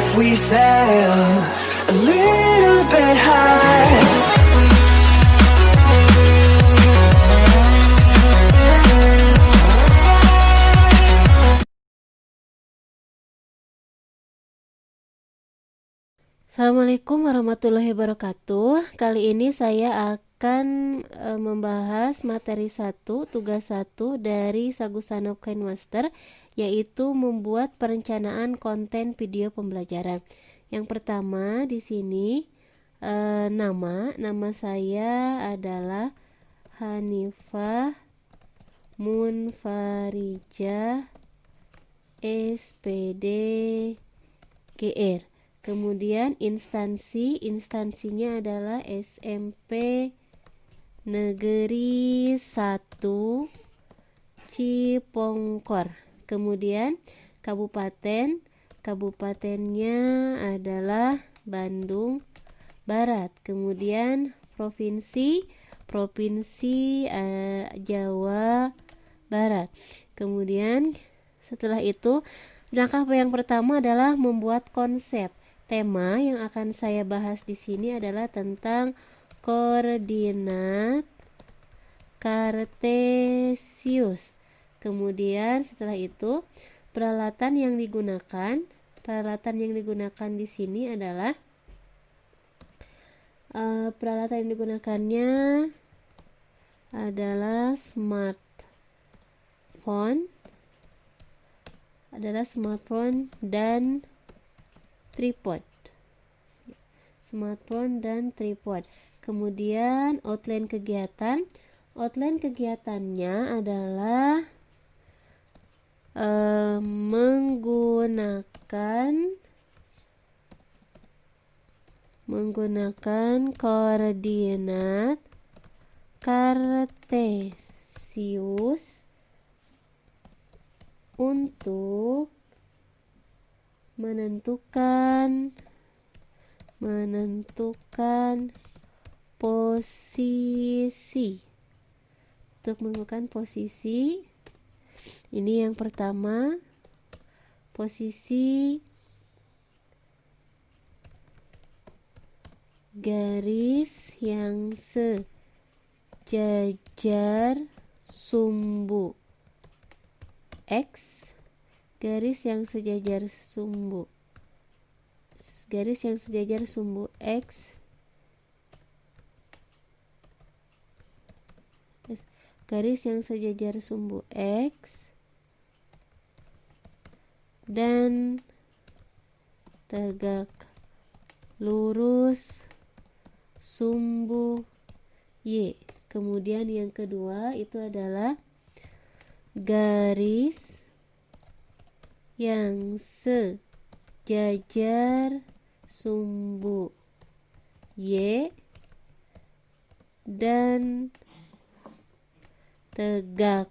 if we sail a little bit high? Assalamualaikum warahmatullahi wabarakatuh. Kali ini saya akan membahas materi 1, tugas 1 dari Sagusanov KineMaster, yaitu membuat perencanaan konten video pembelajaran. Yang pertama di sini nama saya adalah Hanifah Munfarijah SPD GR. Kemudian instansinya adalah SMP Negeri 1 Cipongkor. Kemudian kabupatennya adalah Bandung Barat. Kemudian provinsi Jawa Barat. Kemudian setelah itu langkah yang pertama adalah membuat konsep. Tema yang akan saya bahas di sini adalah tentang koordinat kartesius. Kemudian setelah itu peralatan yang digunakan di sini adalah peralatan yang digunakannya adalah smartphone dan tripod. Kemudian outline kegiatannya adalah menggunakan koordinat kartesius untuk menentukan posisi. Ini yang pertama, posisi garis yang sejajar sumbu X, garis yang sejajar sumbu X, garis yang sejajar sumbu X, dan tegak lurus sumbu Y. Kemudian yang kedua itu adalah garis yang sejajar sumbu Y dan tegak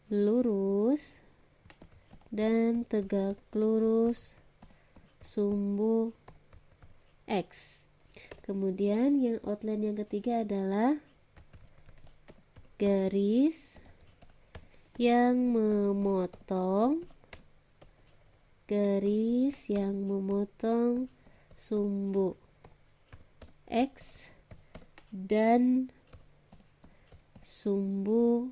lurus sumbu X. Kemudian yang outline yang ketiga adalah garis yang memotong sumbu X dan sumbu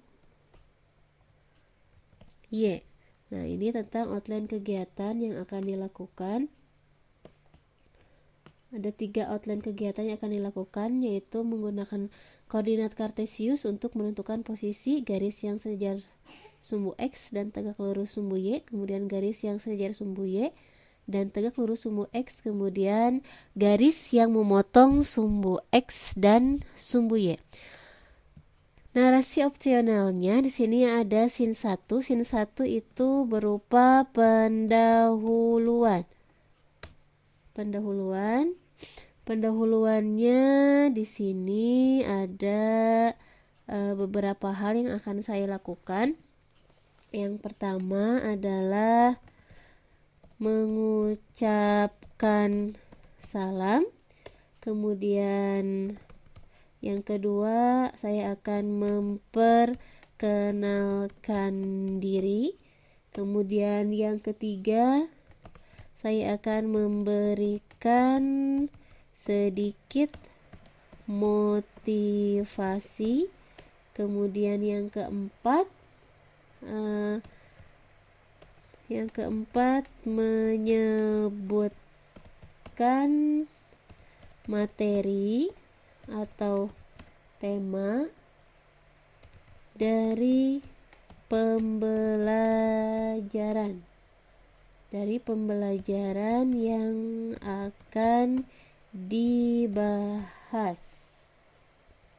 Y. Nah, ini tentang outline kegiatan yang akan dilakukan. Ada 3 outline kegiatan yang akan dilakukan, yaitu menggunakan koordinat kartesius untuk menentukan posisi garis yang sejajar sumbu X dan tegak lurus sumbu Y, kemudian garis yang sejajar sumbu Y dan tegak lurus sumbu X, kemudian garis yang memotong sumbu X dan sumbu Y. Narasi opsionalnya di sini ada sin 1. Sin 1 itu berupa pendahuluan. Pendahuluannya di sini ada beberapa hal yang akan saya lakukan. Yang pertama adalah mengucapkan salam. Kemudian yang kedua, saya akan memperkenalkan diri. Kemudian yang ketiga, saya akan memberikan sedikit motivasi. Kemudian yang keempat menyebutkan materi atau tema dari pembelajaran yang akan dibahas.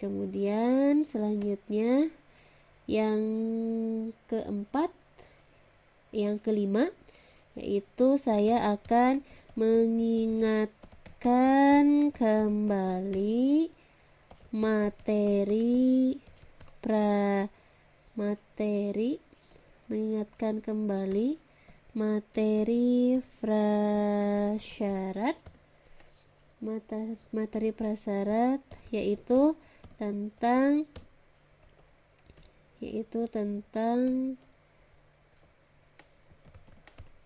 Kemudian selanjutnya yang kelima, yaitu saya akan mengingatkan kembali materi prasyarat, yaitu tentang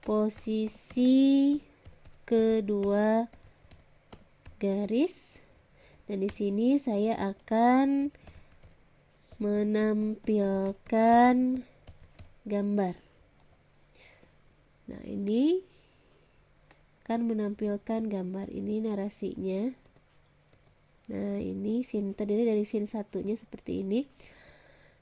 posisi kedua garis, dan di sini saya akan menampilkan gambar. Nah, ini akan menampilkan gambar, ini narasinya. Nah, ini terdiri dari scene satunya seperti ini.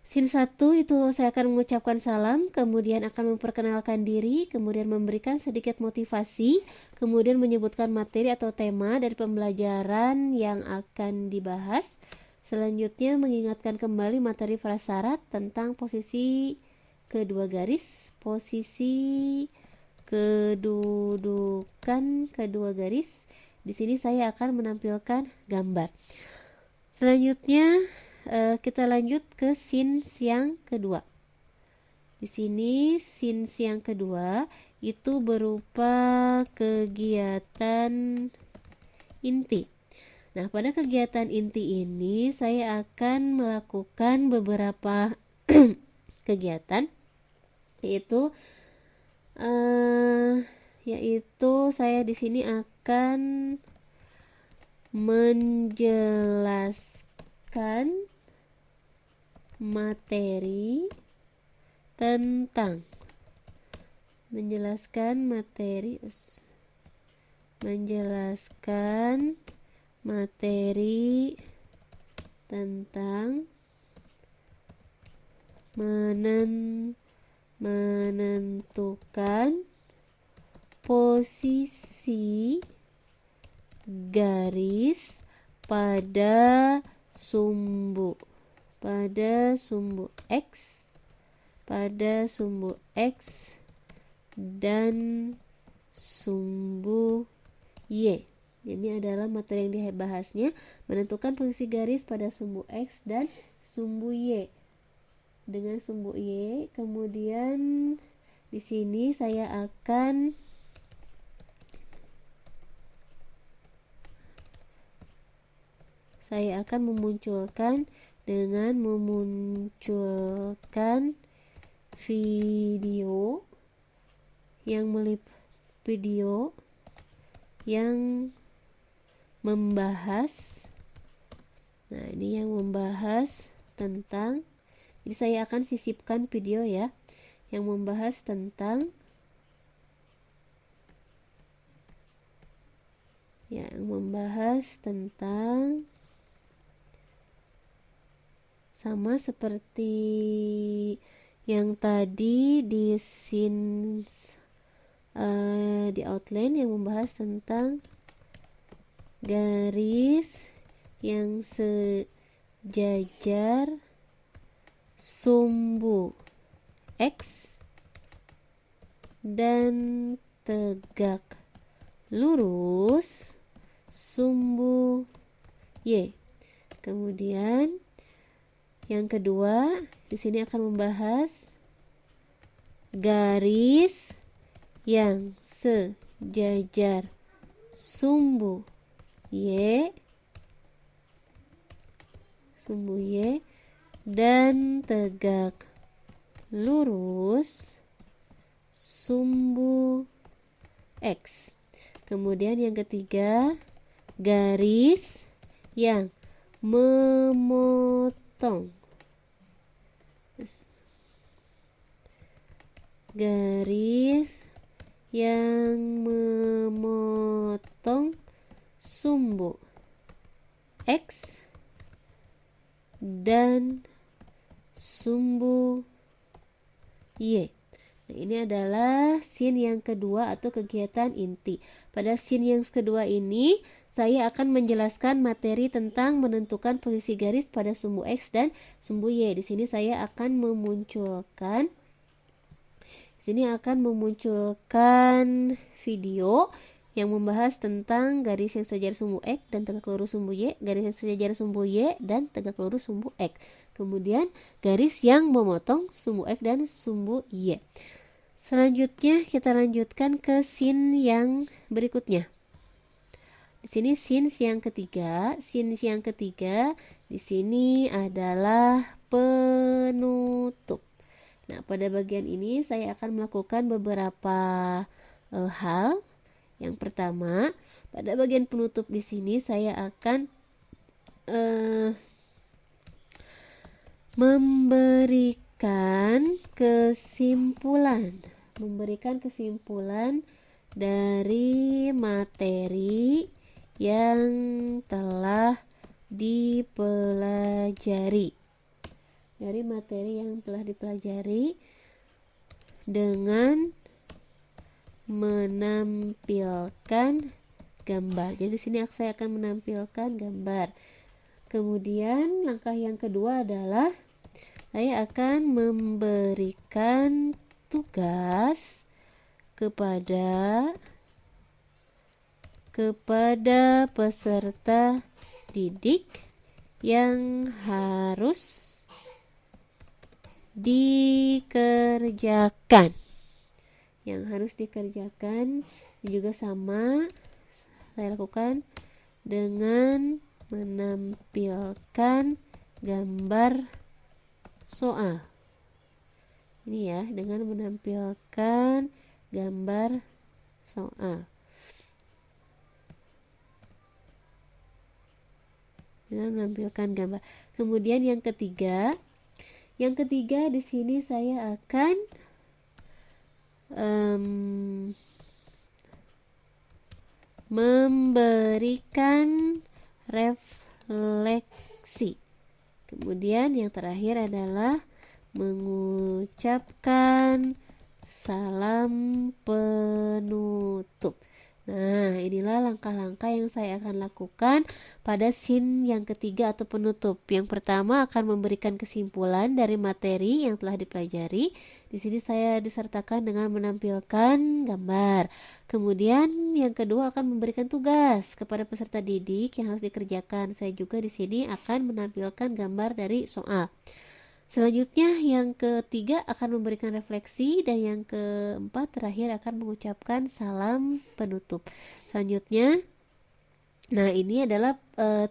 Scene 1 itu saya akan mengucapkan salam, kemudian akan memperkenalkan diri, kemudian memberikan sedikit motivasi, kemudian menyebutkan materi atau tema dari pembelajaran yang akan dibahas. Selanjutnya mengingatkan kembali materi prasyarat tentang posisi kedua garis, posisi kedudukan kedua garis. Di sini saya akan menampilkan gambar. Selanjutnya kita lanjut ke scene yang kedua. Di sini scene yang kedua itu berupa kegiatan inti. Nah, pada kegiatan inti ini saya akan melakukan beberapa kegiatan, yaitu saya di sini akan menjelaskan materi tentang menentukan posisi garis pada sumbu X dan sumbu Y. Ini adalah materi yang dibahasnya, menentukan posisi garis pada sumbu X dan sumbu Y. Dengan sumbu Y, kemudian di sini saya akan memunculkan video yang membahas. Nah, ini yang membahas tentang, jadi saya akan sisipkan video ya, yang membahas tentang sama seperti yang tadi di scene di outline, yang membahas tentang garis yang sejajar sumbu X dan tegak lurus sumbu Y. Kemudian yang kedua, di sini akan membahas garis yang sejajar sumbu Y dan tegak lurus sumbu X. Kemudian yang ketiga, garis yang memotong. Garis yang memotong sumbu X dan sumbu Y. Nah, ini adalah scene yang kedua atau kegiatan inti. Pada scene yang kedua ini, saya akan menjelaskan materi tentang menentukan posisi garis pada sumbu X dan sumbu Y. Di sini saya akan memunculkan video yang membahas tentang garis yang sejajar sumbu X dan tegak lurus sumbu Y, garis yang sejajar sumbu Y dan tegak lurus sumbu X. Kemudian garis yang memotong sumbu X dan sumbu Y. Selanjutnya kita lanjutkan ke scene yang berikutnya. Di sini scene yang ketiga. Scene yang ketiga di sini adalah penutup. Nah, pada bagian ini saya akan melakukan beberapa hal. Yang pertama, pada bagian penutup di sini saya akan memberikan kesimpulan dari materi yang telah dipelajari. Dengan menampilkan gambar. Jadi di sini saya akan menampilkan gambar. Kemudian langkah yang kedua adalah saya akan memberikan tugas kepada peserta didik yang harus dikerjakan. Juga sama saya lakukan dengan menampilkan gambar soal. Ini ya, dengan menampilkan gambar soal. Kemudian yang ketiga di sini saya akan memberikan refleksi. Kemudian yang terakhir adalah mengucapkan salam penutup. Nah, inilah langkah-langkah yang saya akan lakukan pada scene yang ketiga atau penutup. Yang pertama akan memberikan kesimpulan dari materi yang telah dipelajari. Di sini saya disertakan dengan menampilkan gambar. Kemudian yang kedua akan memberikan tugas kepada peserta didik yang harus dikerjakan. Saya juga di sini akan menampilkan gambar dari soal. Selanjutnya yang ketiga akan memberikan refleksi dan yang keempat terakhir akan mengucapkan salam penutup. Selanjutnya, nah ini adalah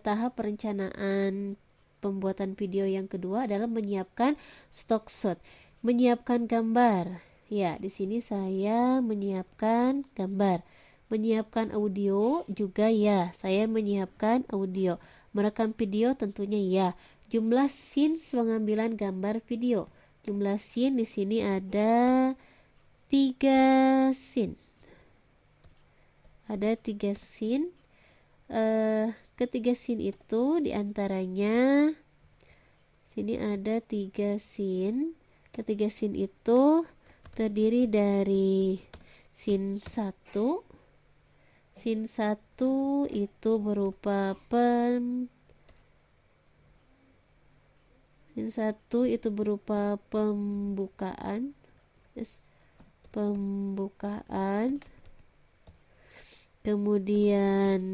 tahap perencanaan pembuatan video yang kedua adalah menyiapkan stock shot, menyiapkan gambar. Ya, di sini saya menyiapkan gambar. Menyiapkan audio juga ya, saya menyiapkan audio. Merekam video tentunya ya. Jumlah scene pengambilan gambar video. Jumlah scene di sini ada 3 scene. Ada 3 scene. Ketiga scene itu diantaranya sini ada 3 scene. Ketiga scene itu terdiri dari scene 1. Scene 1 itu berupa pembukaan. Kemudian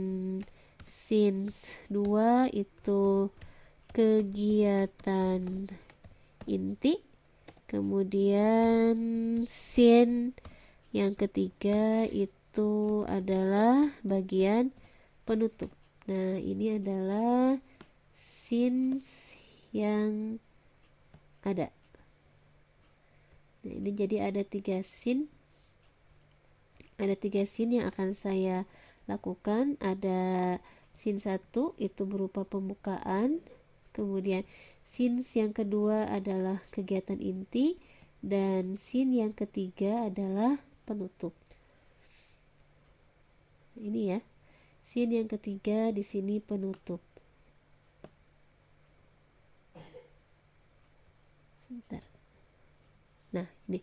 scene 2 itu kegiatan inti. Kemudian scene yang ketiga itu adalah bagian penutup. Nah, ini adalah scene yang ada. Nah, ini jadi ada 3 scene Ada 3 scene yang akan saya lakukan. Ada scene 1 itu berupa pembukaan, kemudian scene yang kedua adalah kegiatan inti, dan scene yang ketiga adalah penutup. Ini ya, scene yang ketiga di sini penutup. Sebentar. Nah, ini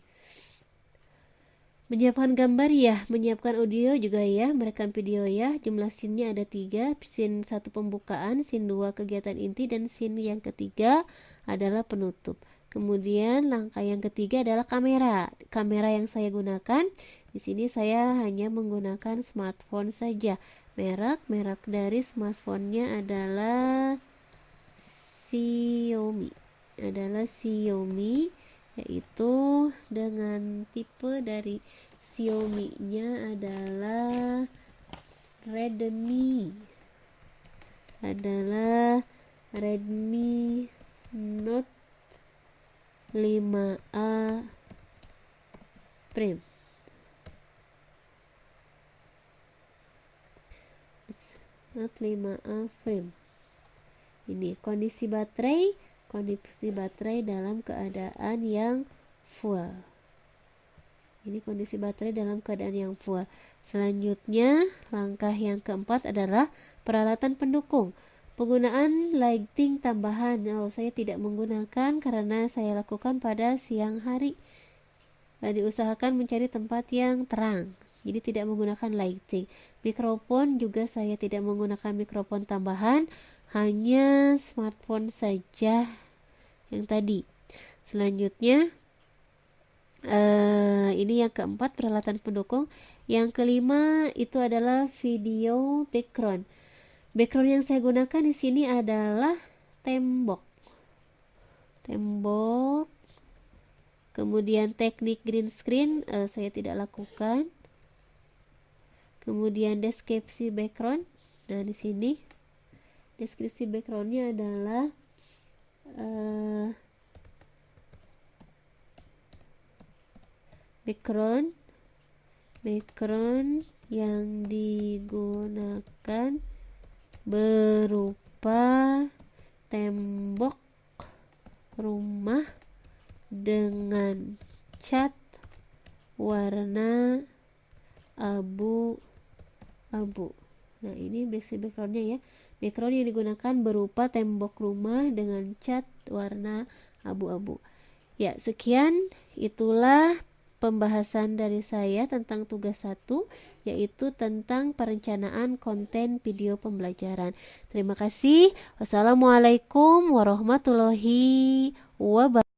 menyiapkan gambar ya, menyiapkan audio juga ya, merekam video ya. Jumlah scene-nya ada 3, scene 1 pembukaan, scene 2 kegiatan inti, dan scene yang ketiga adalah penutup. Kemudian langkah yang ketiga adalah kamera. Kamera yang saya gunakan di sini saya hanya menggunakan smartphone saja. Merek dari smartphone-nya adalah Xiaomi. Yaitu dengan tipe dari Xiaomi-nya adalah Redmi Note 5A Prime. Note 5A Prime. Ini kondisi baterai dalam keadaan yang full. Ini kondisi baterai dalam keadaan yang full. Selanjutnya, langkah yang keempat adalah peralatan pendukung. Penggunaan lighting tambahan. Saya tidak menggunakan karena saya lakukan pada siang hari. Diusahakan mencari tempat yang terang. Jadi tidak menggunakan lighting. Mikrofon juga saya tidak menggunakan mikrofon tambahan. Hanya smartphone saja yang tadi. Selanjutnya ini yang keempat, peralatan pendukung. Yang kelima itu adalah video background. Background yang saya gunakan di sini adalah tembok. Kemudian teknik green screen saya tidak lakukan. Kemudian deskripsi background. Nah, di sini deskripsi backgroundnya adalah background yang digunakan berupa tembok rumah dengan cat warna abu-abu. Nah, ini basic backgroundnya ya. Background yang digunakan berupa tembok rumah dengan cat warna abu-abu. Ya, sekian, itulah pembahasan dari saya tentang tugas 1, yaitu tentang perencanaan konten video pembelajaran. Terima kasih. Wassalamualaikum warahmatullahi wabarakatuh.